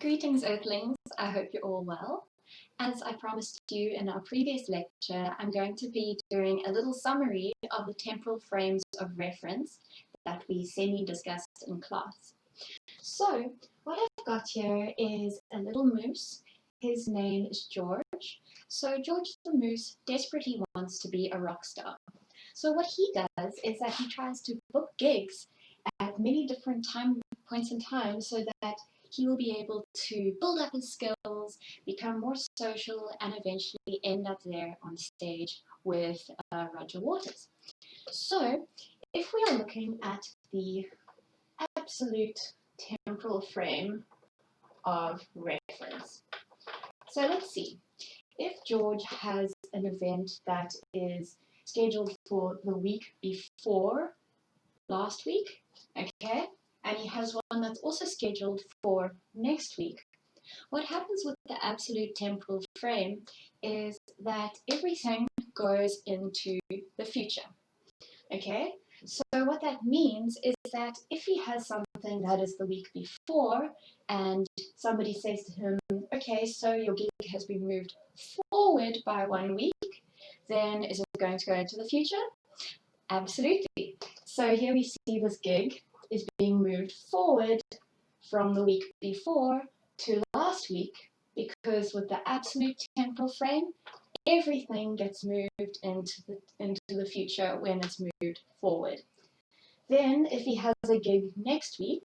Greetings, Earthlings. I hope you're all well. As I promised you in our previous lecture, I'm going to be doing a little summary of the temporal frames of reference that we semi-discussed in class. So, what I've got here is a little moose. His name is George. So George the moose desperately wants to be a rock star. So what he does is that he tries to book gigs at many different points in time so that he will be able to build up his skills, become more social, and eventually end up there on stage with Roger Waters. So if we are looking at the absolute temporal frame of reference, so let's see. If George has an event that is scheduled for the week before last week, okay, and he has one that's also scheduled for next week, what happens with the absolute temporal frame is that everything goes into the future, okay? So what that means is that if he has something that is the week before and somebody says to him, okay, so your gig has been moved forward by 1 week, then is it going to go into the future? Absolutely. So here we see this gig is being moved forward from the week before to last week, because with the absolute temporal frame, everything gets moved into the future when it's moved forward. Then if he has a gig next week,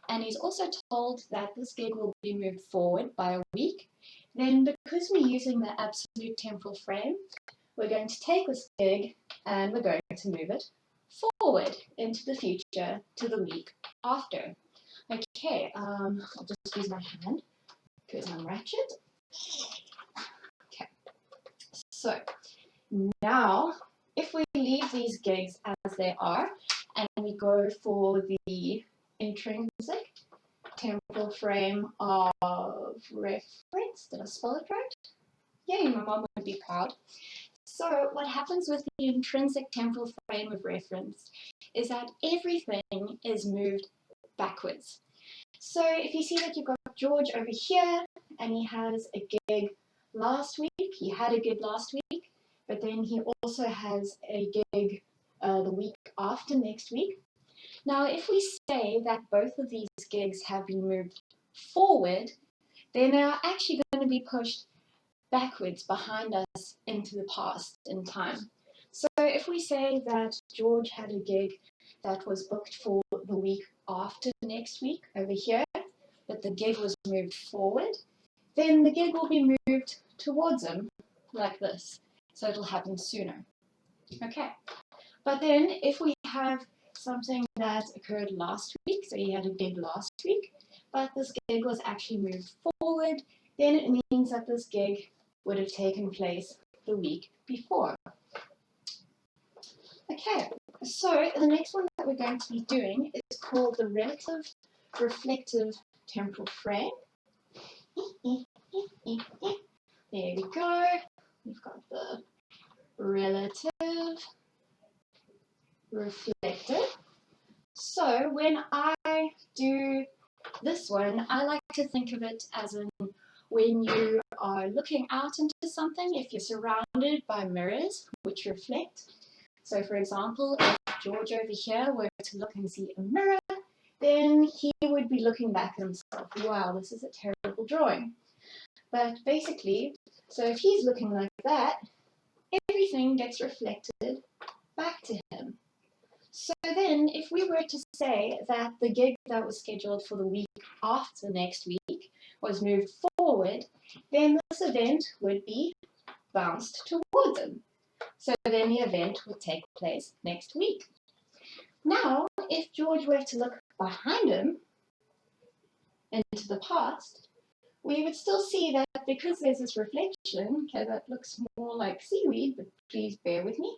and he's also told that this gig will be moved forward by a week, then because we're using the absolute temporal frame, we're going to take this gig and we're going to move it forward into the future to the week after. Okay, I'll just use my hand because I'm ratchet. Okay, so now if we leave these gigs as they are and we go for the intrinsic temporal frame of reference, did I spell it right? Yay, my mom would be proud. So what happens with the intrinsic temporal frame of reference is that everything is moved backwards. So if you see that you've got George over here and he has a gig last week, he had a gig last week, but then he also has a gig the week after next week. Now if we say that both of these gigs have been moved forward, then they are actually going to be pushed backwards behind us into the past in time. So if we say that George had a gig that was booked for the week after next week over here, but the gig was moved forward, then the gig will be moved towards him like this. So it'll happen sooner. Okay. But then if we have something that occurred last week, so he had a gig last week, but this gig was actually moved forward, then it means that this gig would have taken place the week before. Okay, so the next one that we're going to be doing is called the relative reflective temporal frame. There we go. We've got the relative reflective. So when I do this one, I like to think of it as in when you are looking out into something, if you're surrounded by mirrors which reflect. So for example, if George over here were to look and see a mirror, then he would be looking back at himself. Wow, this is a terrible drawing. But basically, so if he's looking like that, everything gets reflected back to him. So then if we were to say that the gig that was scheduled for the week after next week was moved forward, then this event would be bounced towards him. So then the event would take place next week. Now, if George were to look behind him into the past, we would still see that because there's this reflection, okay, that looks more like seaweed, but please bear with me.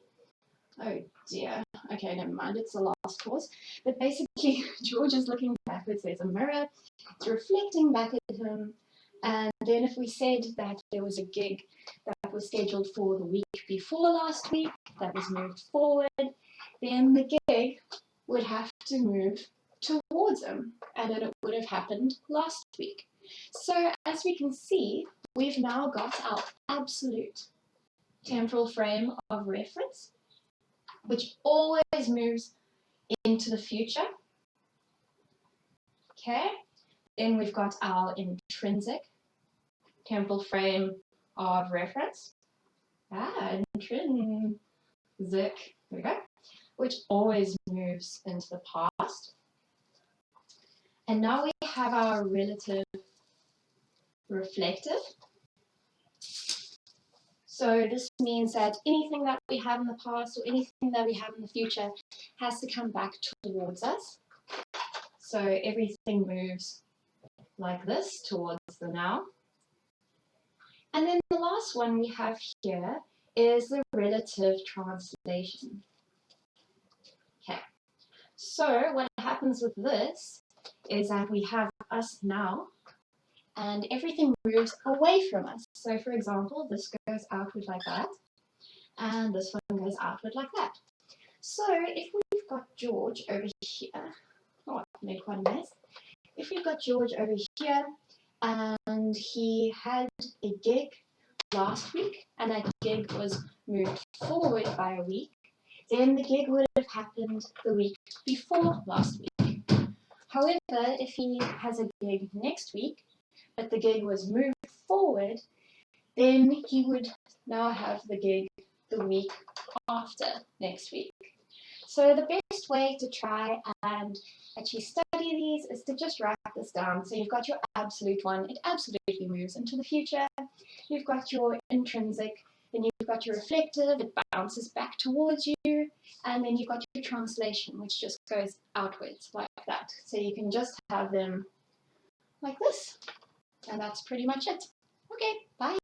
Oh dear, okay, never mind, it's the last course. But basically, George is looking backwards, there's a mirror, it's reflecting back at him, and then if we said that there was a gig that was scheduled for the week before last week, that was moved forward, then the gig would have to move towards him, and then it would have happened last week. So So as we can see, we've now got our absolute temporal frame of reference, which always moves into the future. Okay, then we've got our intrinsic temporal frame of reference. Intrinsic, there we go, which always moves into the past. And now we have our relative reflective. So this means that anything that we have in the past or anything that we have in the future has to come back towards us. So everything moves like this towards the now. And then the last one we have here is the relative translation. Okay, so what happens with this is that we have us now and everything moves away from us. So for example, this goes outward like that and this one goes outward like that. So if we've got George over here, oh, I made quite a mess. If we've got George over here and he had a gig last week and that gig was moved forward by a week, then the gig would have happened the week before last week. However, if he has a gig next week, but the gig was moved forward, then he would now have the gig the week after next week. So the best way to try and actually study these is to just write this down. So you've got your absolute one, it absolutely moves into the future. You've got your intrinsic, then you've got your reflective, it bounces back towards you, and then you've got your translation, which just goes outwards like that. So you can just have them like this, and that's pretty much it. Okay, bye.